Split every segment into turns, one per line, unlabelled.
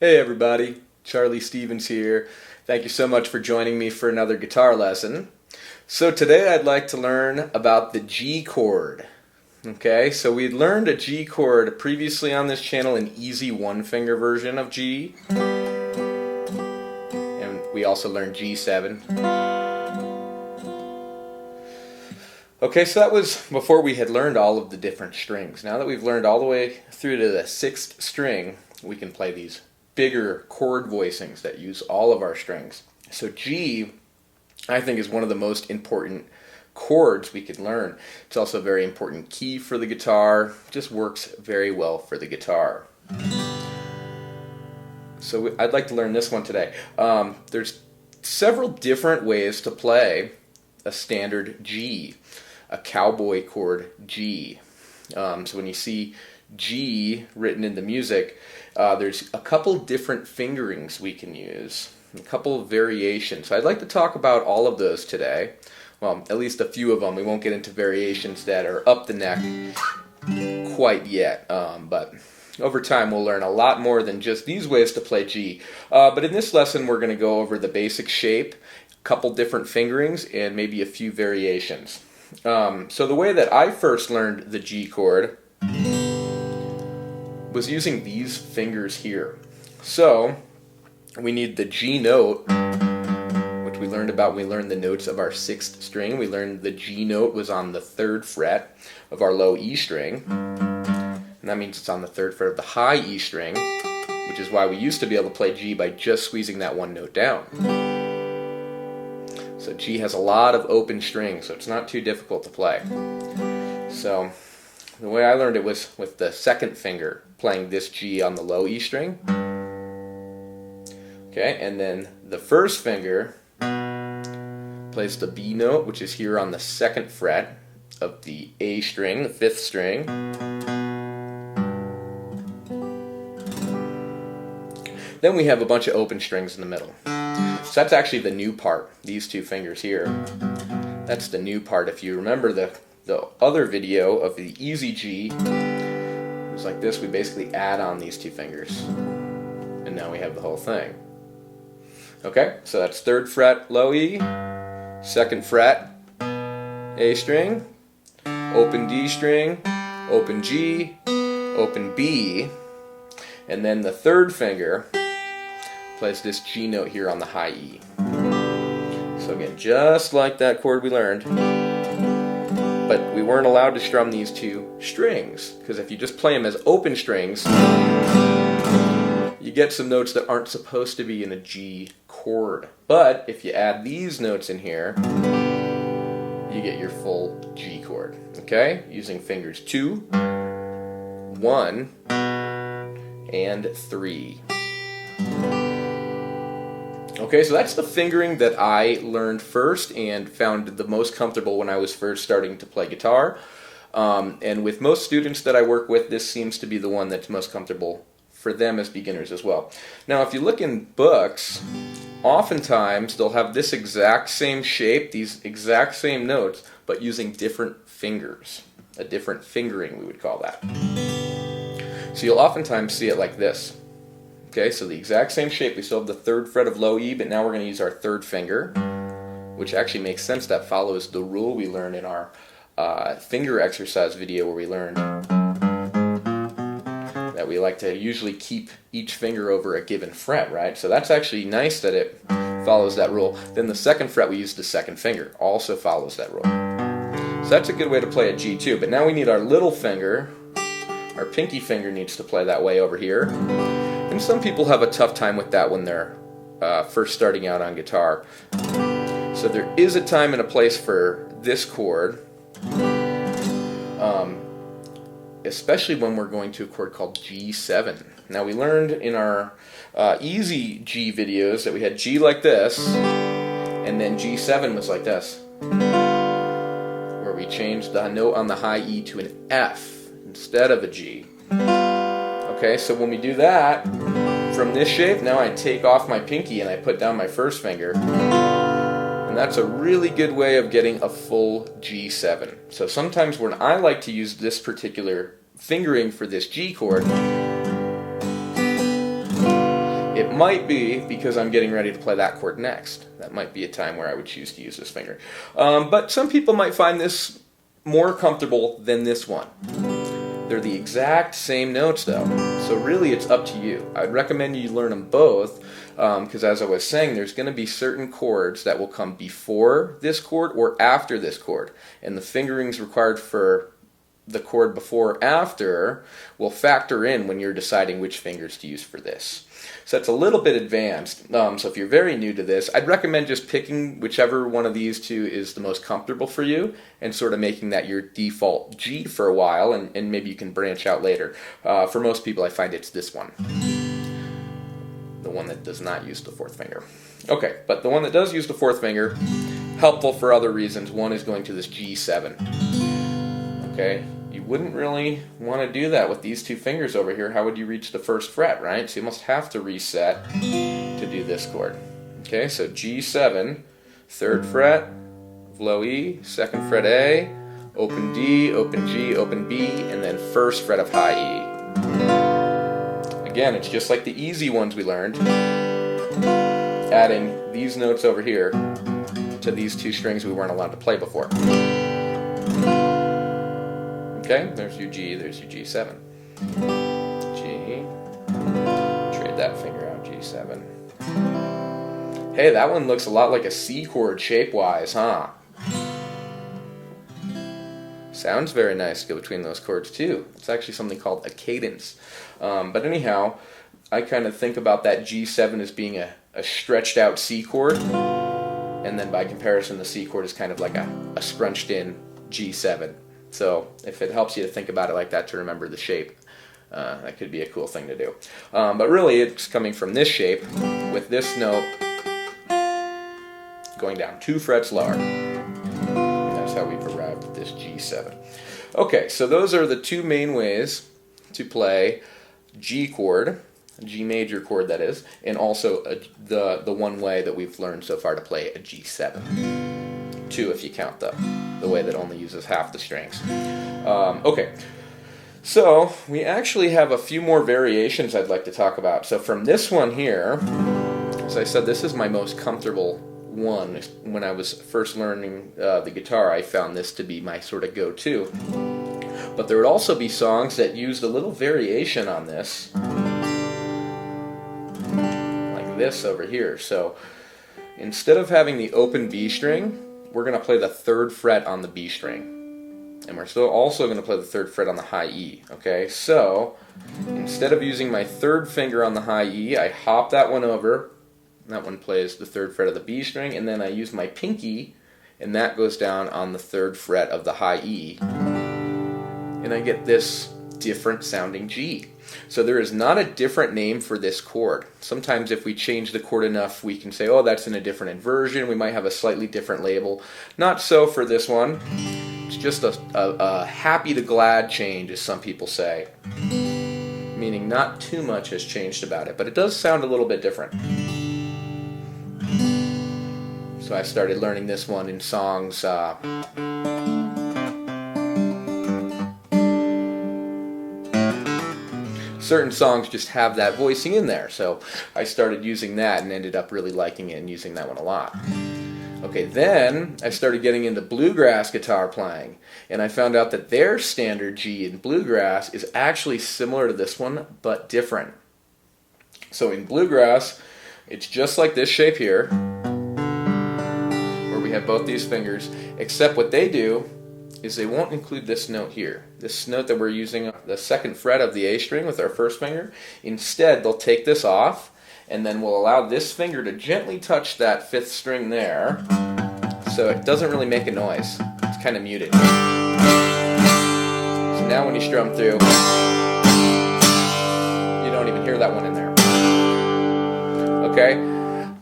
Hey everybody, Charlie Stevens here. Thank you so much for joining me for another guitar lesson. So today I'd like to learn about the G chord. Okay, so we learned a G chord previously on this channel, an easy one-finger version of G. And we also learned G7. Okay, so that was before we had learned all of the different strings. Now that we've learned all the way through to the 6th string, we can play these bigger chord voicings that use all of our strings. So G, I think, is one of the most important chords we could learn. It's also a very important key for the guitar. It just works very well for the guitar. So I'd like to learn this one today. There's several different ways to play a standard G, a cowboy chord G. So when you see G written in the music, there's a couple different fingerings we can use, a couple of variations. So I'd like to talk about all of those today. Well, at least a few of them. We won't get into variations that are up the neck quite yet, but over time we'll learn a lot more than just these ways to play G. But in this lesson we're going to go over the basic shape, a couple different fingerings, and maybe a few variations. So the way that I first learned the G chord was using these fingers here. So we need the G note, which we learned about when we learned the notes of our 6th string. We learned the G note was on the 3rd fret of our low E string, and that means it's on the 3rd fret of the high E string, which is why we used to be able to play G by just squeezing that one note down. So G has a lot of open strings, so it's not too difficult to play. So the way I learned it was with the 2nd finger, playing this G on the low E string. Okay, and then the 1st finger plays the B note, which is here on the 2nd fret of the A string, the 5th string. Then we have a bunch of open strings in the middle. So that's actually the new part, these two fingers here. That's the new part. If you remember the other video of the easy G, it was like this. We basically add on these two fingers, and now we have the whole thing. Okay, so that's 3rd fret low E, 2nd fret A string, open D string, open G, open B, and then the 3rd finger plays this G note here on the high E. So again, just like that chord we learned, but we weren't allowed to strum these two strings, because if you just play them as open strings, you get some notes that aren't supposed to be in a G chord. But if you add these notes in here, you get your full G chord. Okay? Using fingers 2, 1, and 3. Okay, so that's the fingering that I learned first and found the most comfortable when I was first starting to play guitar. And with most students that I work with, this seems to be the one that's most comfortable for them as beginners as well. Now, if you look in books, oftentimes they'll have this exact same shape, these exact same notes, but using different fingers. A different fingering, we would call that. So you'll oftentimes see it like this. Okay, so the exact same shape. We still have the 3rd fret of low E, but now we're going to use our 3rd finger, which actually makes sense. That follows the rule we learned in our finger exercise video, where we learned that we like to usually keep each finger over a given fret, right? So that's actually nice that it follows that rule. Then the 2nd fret, we use the 2nd finger, also follows that rule. So that's a good way to play a G too. But now we need our little finger. Our pinky finger needs to play that way over here. And some people have a tough time with that when they're first starting out on guitar. So there is a time and a place for this chord, especially when we're going to a chord called G7. Now, we learned in our easy G videos that we had G like this, and then G7 was like this, where we changed the note on the high E to an F instead of a G. Okay, so when we do that, from this shape, now I take off my pinky and I put down my 1st finger. And that's a really good way of getting a full G7. So sometimes when I like to use this particular fingering for this G chord, might be because I'm getting ready to play that chord next. That might be a time where I would choose to use this finger. But some people might find this more comfortable than this one. They're the exact same notes though, so really it's up to you. I'd recommend you learn them both because as I was saying, there's going to be certain chords that will come before this chord or after this chord, and the fingerings required for the chord before or after will factor in when you're deciding which fingers to use for this. So it's a little bit advanced. So if you're very new to this, I'd recommend just picking whichever one of these two is the most comfortable for you and sort of making that your default G for a while, and maybe you can branch out later. For most people, I find it's this one. The one that does not use the fourth finger. Okay, but the one that does use the fourth finger, helpful for other reasons. One is going to this G7. Okay, you wouldn't really want to do that with these two fingers over here. How would you reach the first fret, right? So you must have to reset to do this chord. Okay, so G7, third fret, low E, second fret A, open D, open G, open B, and then first fret of high E. Again, it's just like the easy ones we learned, adding these notes over here to these two strings we weren't allowed to play before. Okay, there's your G, there's your G7. G, trade that finger out, G7. Hey, that one looks a lot like a C chord shape-wise, huh? Sounds very nice to go between those chords too. It's actually something called a cadence. But anyhow, I kind of think about that G7 as being a stretched out C chord, and then by comparison the C chord is kind of like a scrunched in G7. So if it helps you to think about it like that, to remember the shape, that could be a cool thing to do. But really it's coming from this shape with this note going down 2 frets lower. And that's how we've arrived at this G7. Okay, so those are the two main ways to play G chord, G major chord that is, and also the one way that we've learned so far to play a G7. 2 if you count the way that only uses half the strings. Okay, so we actually have a few more variations I'd like to talk about. So from this one here, as I said, this is my most comfortable one. When I was first learning the guitar, I found this to be my sort of go-to. But there would also be songs that used a little variation on this, like this over here. So instead of having the open B string, we're going to play the 3rd fret on the B string. And we're still also going to play the 3rd fret on the high E. Okay, so instead of using my 3rd finger on the high E, I hop that one over. That one plays the 3rd fret of the B string, and then I use my pinky, and that goes down on the 3rd fret of the high E. And I get this different sounding G. So there is not a different name for this chord. Sometimes if we change the chord enough, we can say, oh, that's in a different inversion. We might have a slightly different label. Not so for this one. It's just a happy to glad change, as some people say. Meaning not too much has changed about it, but it does sound a little bit different. So I started learning this one in songs. Certain songs just have that voicing in there, so I started using that and ended up really liking it and using that one a lot. Okay, then I started getting into bluegrass guitar playing, and I found out that their standard G in bluegrass is actually similar to this one, but different. So in bluegrass, it's just like this shape here, where we have both these fingers, except what they do is they won't include this note here. This note that we're using, the 2nd fret of the A string with our 1st finger. Instead, they'll take this off, and then we'll allow this finger to gently touch that 5th string there, so it doesn't really make a noise. It's kind of muted. So now when you strum through, you don't even hear that one in there. Okay?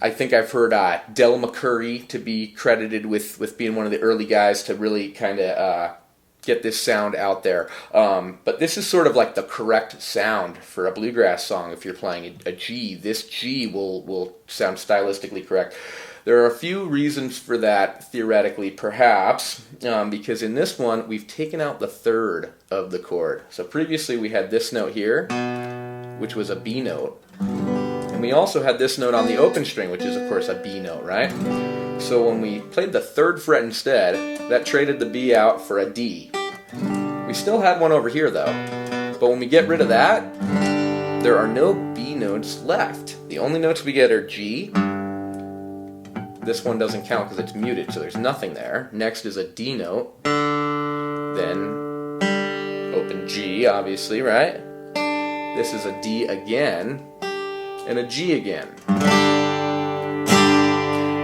I think I've heard Del McCoury to be credited with being one of the early guys to really kind of get this sound out there. But this is sort of like the correct sound for a bluegrass song. If you're playing a G, this G will sound stylistically correct. There are a few reasons for that, theoretically, perhaps, because in this one, we've taken out the 3rd of the chord. So previously we had this note here, which was a B note. And And we also had this note on the open string, which is of course a B note, right? So when we played the 3rd fret instead, that traded the B out for a D. We still had one over here though, but when we get rid of that, there are no B notes left. The only notes we get are G. This one doesn't count because it's muted, so there's nothing there. Next is a D note, then open G, obviously, right? This is a D again, and a G again.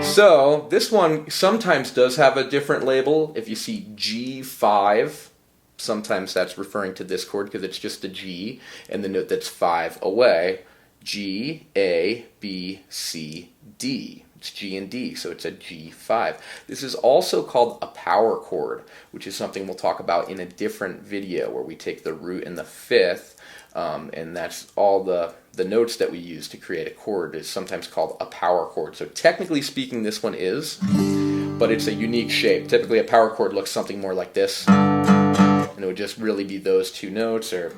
So this one sometimes does have a different label. If you see G5, sometimes that's referring to this chord because it's just a G and the note that's 5 away. G, A, B, C, D. It's G and D, so it's a G5. This is also called a power chord, which is something we'll talk about in a different video where we take the root and the 5th, and that's all the notes that we use to create a chord is sometimes called a power chord. So technically speaking, this one is, but it's a unique shape. Typically a power chord looks something more like this, and it would just really be those 2 notes or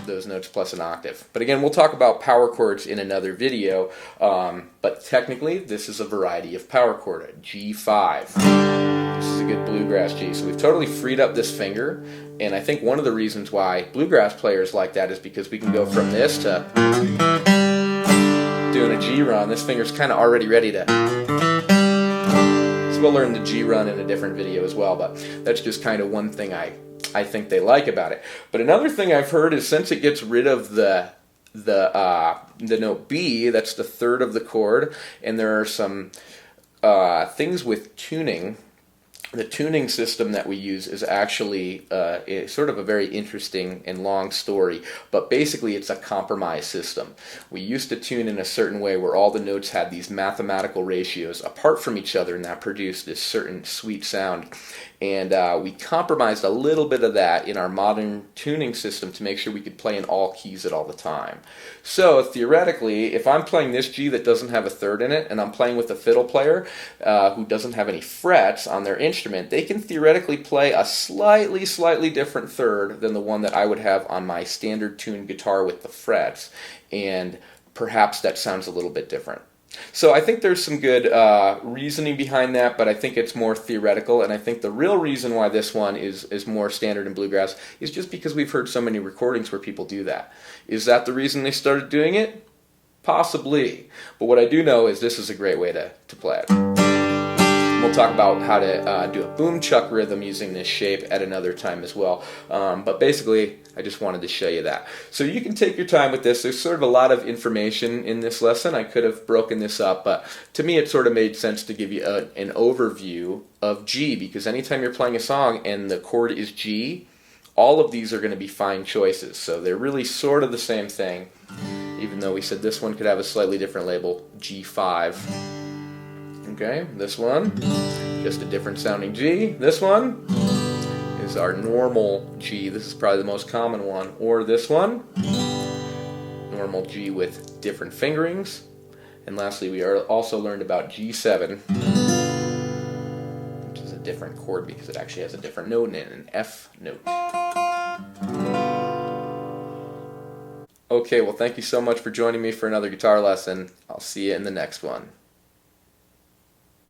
those notes plus an octave. But again, we'll talk about power chords in another video, but technically this is a variety of power chord, a G5. This is a good bluegrass G. So we've totally freed up this finger, and I think one of the reasons why bluegrass players like that is because we can go from this to doing a G run. This finger's kind of already ready to... So we'll learn the G run in a different video as well, but that's just kind of one thing I think they like about it. But another thing I've heard is since it gets rid of the note B, that's the 3rd of the chord, and there are some things with tuning. The tuning system that we use is actually sort of a very interesting and long story, but basically it's a compromise system. We used to tune in a certain way where all the notes had these mathematical ratios apart from each other, and that produced this certain sweet sound. And we compromised a little bit of that in our modern tuning system to make sure we could play in all keys at all the time. So theoretically, if I'm playing this G that doesn't have a 3rd in it, and I'm playing with a fiddle player who doesn't have any frets on their instrument, they can theoretically play a slightly different 3rd than the one that I would have on my standard tuned guitar with the frets, and perhaps that sounds a little bit different. So I think there's some good reasoning behind that, but I think it's more theoretical, and I think the real reason why this one is more standard in bluegrass is just because we've heard so many recordings where people do that. Is that the reason they started doing it? Possibly. But what I do know is this is a great way to play it. We'll talk about how to do a boom chuck rhythm using this shape at another time as well. But basically, I just wanted to show you that. So you can take your time with this. There's sort of a lot of information in this lesson. I could have broken this up, but to me it sort of made sense to give you an overview of G, because anytime you're playing a song and the chord is G, all of these are going to be fine choices. So they're really sort of the same thing, even though we said this one could have a slightly different label, G5. Okay, this one, just a different sounding G. This one is our normal G. This is probably the most common one. Or this one, normal G with different fingerings. And lastly, we also learned about G7, which is a different chord because it actually has a different note in it, an F note. Okay, well thank you so much for joining me for another guitar lesson. I'll see you in the next one.